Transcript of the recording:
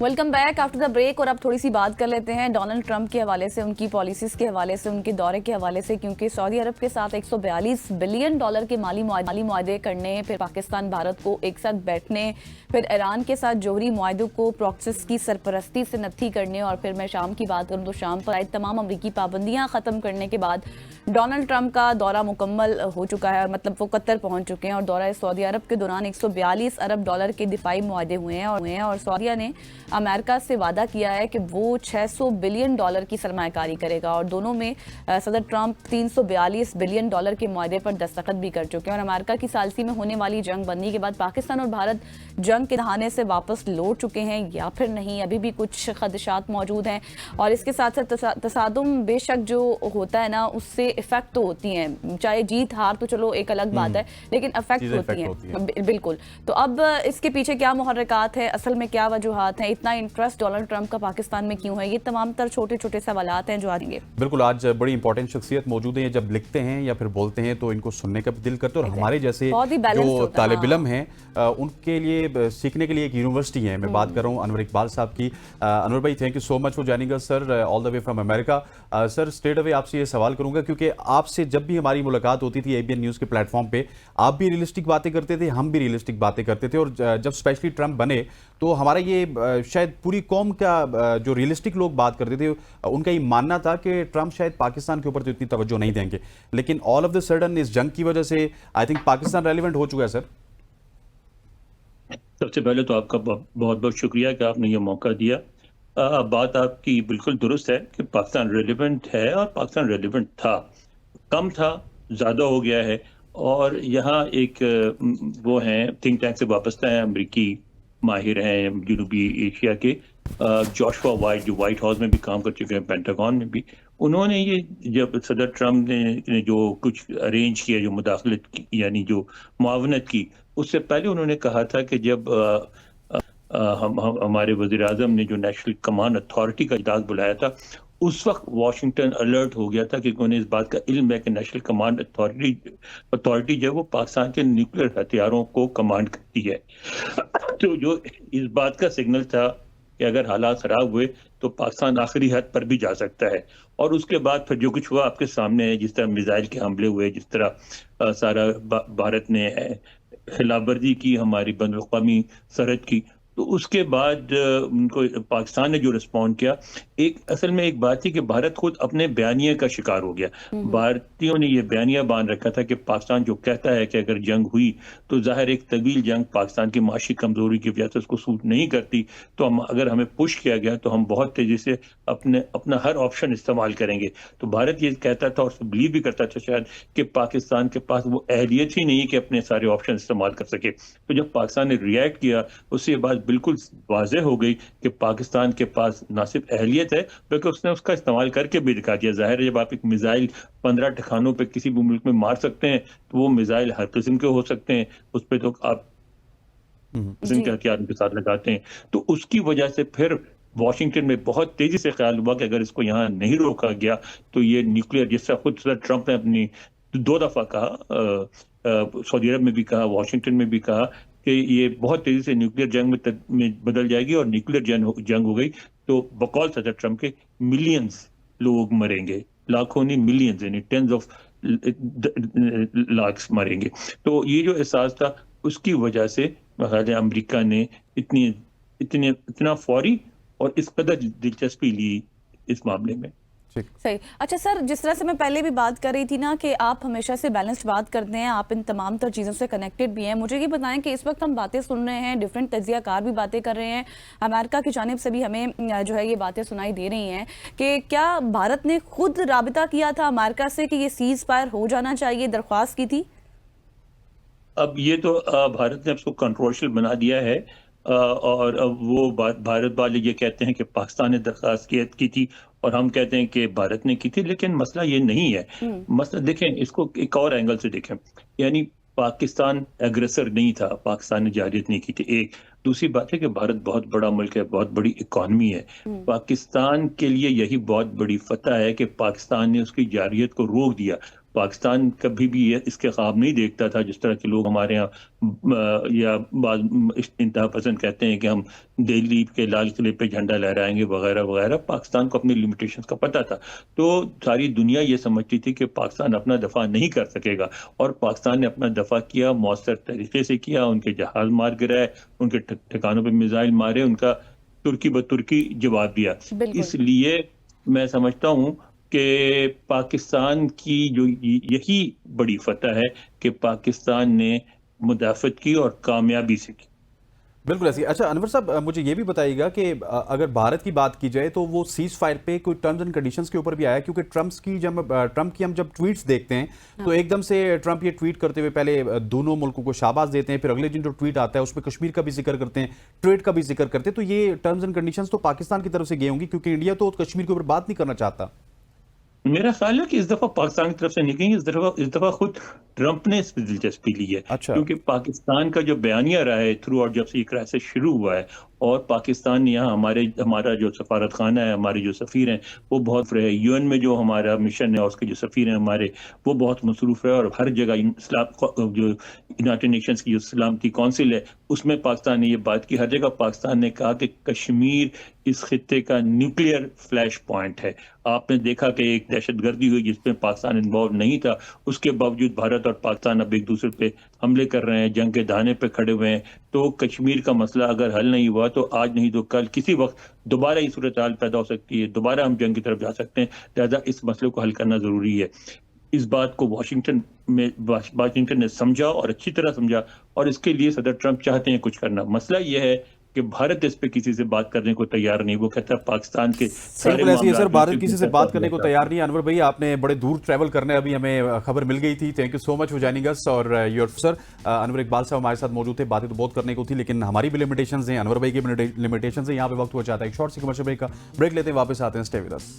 Welcome back after the break. और अब थोड़ी सी बात कर लेते हैं डोनाल्ड ट्रंप के हवाले से, उनकी पॉलिसीज के हवाले से, उनके दौरे के हवाले से, क्योंकि सऊदी अरब के साथ $142 बिलियन के माली मुआहदे करने, फिर पाकिस्तान भारत को एक साथ बैठने, फिर ईरान के साथ जोहरी मुआहदों को प्रॉक्सिस की सरपरस्ती से नत्थी करने, और फिर मैं शाम की बात करूं तो शाम पर आए तमाम अमरीकी पाबंदियां ख़त्म करने के बाद डोनाल्ड ट्रंप का दौरा मुकम्मल हो चुका है, मतलब वो कतर पहुंच चुके हैं। और दौरा सऊदी अरब के दौरान $142 अरब के दिफाई मुआहदे हुए हैं और सऊदीया ने अमेरिका से वादा किया है कि वो $600 बिलियन की सरमायाकारी करेगा। और दोनों में सदर ट्रंप $342 बिलियन के मुआहदे पर दस्तखत भी कर चुके हैं। और अमेरिका की सालसी में होने वाली जंग बंदी के बाद पाकिस्तान और भारत जंग के दहाने से वापस लौट चुके हैं या फिर नहीं, अभी भी कुछ खदशात मौजूद हैं। और इसके साथ साथ तसादुम बेशक जो होता है ना, उससे इफेक्ट तो होती हैं, चाहे जीत हार तो चलो एक अलग बात है, लेकिन इफेक्ट होती हैं बिल्कुल। तो अब इसके पीछे क्या मुहर्रिकात है, असल में क्या वजूहात हैं, इतना इंटरेस्ट डोनाल्ड ट्रंप का पाकिस्तान में क्यों है, ये तमाम तर छोटे छोटे सवालात हैं जो आएंगे। बिल्कुल, आज बड़ी इंपॉर्टेंट शख्सियत मौजूद है, जब लिखते हैं या फिर बोलते हैं तो इनको सुनने का भी दिल करता है। और हमारे जैसे जो तालिब इल्म हैं उनके लिए सीखने के लिए एक यूनिवर्सिटी है। मैं बात कर रहा हूँ अनवर इकबाल साहब की। अनवर भाई, thank you so much for joining us sir, all the way from America. Sir, straight away आपसे ये सवाल करूंगा, क्योंकि आपसे जब भी हमारी मुलाकात होती थी एबीएन न्यूज़ के प्लेटफॉर्म पे, आप भी रियलिस्टिक बातें करते थे, हम भी रियलिस्टिक बातें करते थे। और जब स्पेशली ट्रंप बने तो हमारा ये शायद पूरी कौम का जो रियलिस्टिक लोग बात करते थे उनका ये मानना था कि ट्रंप शायद पाकिस्तान के ऊपर तो इतनी तवज्जो नहीं देंगे, लेकिन ऑल ऑफ द सडन इस जंग की वजह से आई थिंक पाकिस्तान रेलिवेंट हो चुका है। सर, सबसे पहले तो आपका बहुत बहुत शुक्रिया कि आपने ये मौका दिया। बात आपकी बिल्कुल दुरुस्त है कि पाकिस्तान रेलिवेंट है, और पाकिस्तान रेलिवेंट था, कम था, ज़्यादा हो गया है। और यहाँ एक वो हैं थिंक टैंक से वाबस्ता है, अमरीकी माहिर हैं जनूबी एशिया के, जोशुआ वाइट, जो वाइट हाउस में भी काम कर चुके हैं, पेंटागन में भी। उन्होंने ये जब सदर ट्रंप ने जो कुछ अरेंज किया, जो मुदाखलत की यानी जो मुआवनत की, उससे पहले उन्होंने कहा था कि जब हमारे वज़ीर आज़म ने जो नेशनल कमांड अथॉरिटी का इजलास बुलाया था, उस वक्त वाशिंगटन अलर्ट हो गया था, क्योंकि उन्हें इस बात का इल्म है कि नेशनल कमांड अथॉरिटी जो है वो पाकिस्तान के न्यूक्लियर हथियारों को कमांड करती है। तो जो इस बात का सिग्नल था कि अगर हालात खराब हुए तो पाकिस्तान आखिरी हद पर भी जा सकता है। और उसके बाद फिर जो कुछ हुआ आपके सामने है, जिस तरह मिसाइल के हमले हुए, जिस तरह सारा भारत ने खिलाफवर्जी की हमारी बैनुल-अक़वामी सरहद की, तो उसके बाद उनको पाकिस्तान ने जो रिस्पॉन्ड किया, एक असल में एक बात थी कि भारत खुद अपने बयानिए का शिकार हो गया। भारतीयों ने ये बयानिया बांध रखा था कि पाकिस्तान जो कहता है कि अगर जंग हुई तो जाहिर एक तवील जंग पाकिस्तान की माशी कमजोरी की वजह से उसको सूट नहीं करती, तो हम अगर हमें पुश किया गया तो हम बहुत तेजी से अपना हर ऑप्शन इस्तेमाल करेंगे। तो भारत ये कहता था और बिलीव भी करता था शायद कि पाकिस्तान के पास वो अहलियत ही नहीं है कि अपने सारे ऑप्शन इस्तेमाल कर सके। तो जब पाकिस्तान ने रिएक्ट किया, उसके बाद बिल्कुल वाज़ेह हो गई कि पाकिस्तान के पास ना सिर्फ अहलियत है बल्कि उसने उसका इस्तेमाल करके भी दिखा दिया। जाहिर है, जब आप एक मिसाइल 15 ठिकानों पे किसी भी मुल्क में मार सकते हैं तो वो मिसाइल हर किस्म के हो सकते हैं, उस पर तो आप किस्म के हथियारों के साथ लगाते हैं। तो उसकी वजह से फिर वाशिंगटन में बहुत तेजी से ख्याल हुआ कि अगर इसको यहाँ नहीं रोका गया तो ये न्यूक्लियर, जिससे खुद ट्रंप ने अपनी 2 दफा कहा, सऊदी अरब में भी कहा, वाशिंगटन में भी कहा कि ये बहुत तेजी से न्यूक्लियर जंग में बदल जाएगी, और न्यूक्लियर जंग हो गई तो बकौल सदर ट्रंप के मिलियंस लोग मरेंगे, लाखों नहीं मिलियंस, यानी टेंस ऑफ लाख्स मरेंगे। तो ये जो एहसास था, उसकी वजह से अमेरिका ने इतना फौरी और इस कदर दिलचस्पी ली इस मामले में। सही। अच्छा सर, जिस तरह से मैं पहले भी बात कर रही थी ना कि आप हमेशा से बैलेंस्ड बात करते हैं, आप इन तमाम तर चीज़ों से कनेक्टेड भी हैं, मुझे ये बताएं कि इस वक्त हम बातें सुन रहे हैं, डिफरेंट तज्जियाकार भी बातें कर रहे हैं, अमेरिका की जानिब से भी हमें जो है ये बातें सुनाई दे रही हैं कि क्या भारत ने खुद राबिता किया था अमेरिका से कि ये सीज फायर हो जाना चाहिए, दरख्वास्त की थी? अब ये तो भारत ने उसको कंट्रोवर्शियल बना दिया है, और अब वो भारत वाले ये कहते हैं कि पाकिस्तान ने दरख्वास्त की थी, और हम कहते हैं कि भारत ने की थी। लेकिन मसला ये नहीं है। मसला देखें, इसको एक और एंगल से देखें, यानी पाकिस्तान एग्रेसर नहीं था, पाकिस्तान ने जारियत नहीं की थी। एक दूसरी बात है कि भारत बहुत बड़ा मुल्क है, बहुत बड़ी इकॉनमी है। पाकिस्तान के लिए यही बहुत बड़ी फतह है कि पाकिस्तान ने उसकी जारियत को रोक दिया। پاکستان کبھی بھی اس کے خواب نہیں دیکھتا تھا جس طرح کے لوگ ہمارے یہاں یا بعض انتہا پسند کہتے ہیں کہ ہم دہلی کے لال قلعے پہ جھنڈا لہرائیں گے وغیرہ وغیرہ. پاکستان کو اپنی لمیٹیشنز کا پتہ تھا, تو ساری دنیا یہ سمجھتی تھی کہ پاکستان اپنا دفاع نہیں کر سکے گا, اور پاکستان نے اپنا دفاع کیا, مؤثر طریقے سے کیا. ان کے جہاز مار گرائے, ان کے ٹھکانوں پہ میزائل مارے, ان کا ترکی بترکی جواب دیا. اس لیے میں سمجھتا ہوں کہ پاکستان کی جو یہی بڑی فتح ہے کہ پاکستان نے مدافعت کی اور کامیابی سے کی. بالکل ایسی. اچھا انور صاحب, مجھے یہ بھی بتائیے گا کہ اگر بھارت کی بات کی جائے تو وہ سیز فائر پہ کوئی ٹرمز اینڈ کنڈیشنز کے اوپر بھی آیا, کیونکہ ٹرمپ کی ہم جب ٹویٹس دیکھتے ہیں تو ایک دم سے ٹرمپ یہ ٹویٹ کرتے ہوئے پہلے دونوں ملکوں کو شاباش دیتے ہیں, پھر اگلے دن جو ٹویٹ آتا ہے اس میں کشمیر کا بھی ذکر کرتے ہیں, ٹریڈ کا بھی ذکر کرتے ہیں. تو یہ ٹرمز اینڈ کنڈیشنز تو پاکستان کی طرف سے گئی ہوں گی, کیونکہ انڈیا تو کشمیر کے اوپر بات نہیں کرنا چاہتا. میرا خیال ہے کہ اس دفعہ پاکستان کی طرف سے نہیں گئی, اس دفعہ خود ٹرمپ نے اس پہ دلچسپی لی ہے. کیونکہ پاکستان کا جو بیانیہ رہا ہے تھرو آؤٹ جب سے یہ کرائسس شروع ہوا ہے, اور پاکستان نے یہاں ہمارا جو سفارت خانہ ہے, ہمارے جو سفیر ہیں وہ بہت رہے, یو این میں جو ہمارا مشن ہے اس کے جو سفیر ہیں ہمارے وہ بہت مصروف رہے, اور ہر جگہ جو یونائٹڈ نیشنز کی جو سلامتی کونسل ہے اس میں پاکستان نے یہ بات کی. ہر جگہ پاکستان نے کہا کہ کشمیر اس خطے کا نیوکلیئر فلیش پوائنٹ ہے. آپ نے دیکھا کہ ایک دہشت گردی ہوئی جس میں پاکستان انوالو نہیں تھا, اس کے باوجود بھارت اور پاکستان اب ایک دوسرے پہ حملے کر رہے ہیں, جنگ کے دہانے پہ کھڑے ہوئے ہیں. تو کشمیر کا مسئلہ اگر حل نہیں ہوا تو آج نہیں تو کل کسی وقت دوبارہ یہ صورتحال پیدا ہو سکتی ہے, دوبارہ ہم جنگ کی طرف جا سکتے ہیں. لہذا اس مسئلے کو حل کرنا ضروری ہے. اس بات کو واشنگٹن نے سمجھا اور اچھی طرح سمجھا, اور اس کے لیے صدر ٹرمپ چاہتے ہیں کچھ کرنا. مسئلہ یہ ہے کہ بھارت اس پہ کسی سے بات کرنے کو تیار نہیں. وہ کہتا ہے پاکستان کے سارے معاملات سر بھارت کسی سے بات کرنے کو تیار نہیں. انور بھائی آپ نے بڑے دور ٹریول کرنا ہے, ابھی ہمیں خبر مل گئی تھی. Thank you so much for joining us. اور یور سر انور اقبال صاحب ہمارے ساتھ موجود تھے. باتیں تو بہت کرنے کو تھی لیکن ہماری بھی لمیٹیشنز ہیں, انور بھائی کی لمیٹیشنز ہیں. یہاں پہ وقت ہو جاتا ہے ایک شارٹ سی کمرشل بریک کا. بریک لیتے ہیں, واپس آتے ہیں. Stay with us.